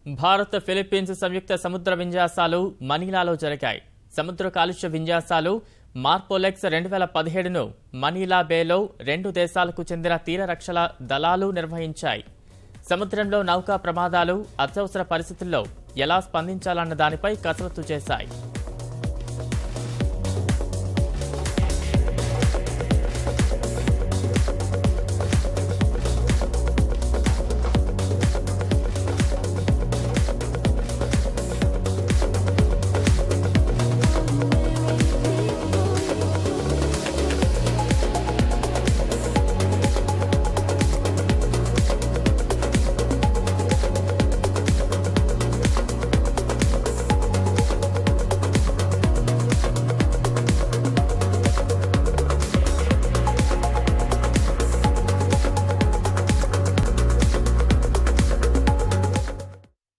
Bharat Philippines సంయుక్త సముద్ర విన్యాసాలు మనీలాలో జరిగాయి. సముద్ర కాలుష్య విన్యాసాలు మార్పోలెక్స్ 2017ను మనీలా బేలో రెండు దేశాలకు చెందిన తీర రక్షణ దళాలు నిర్వహించాయి. సముద్రంలో నౌకా ప్రమాదాలు, అత్యవసర పరిస్థితుల్లో ఎలా స్పందించాలన్న దానిపై కసరత్తు చేశాయి.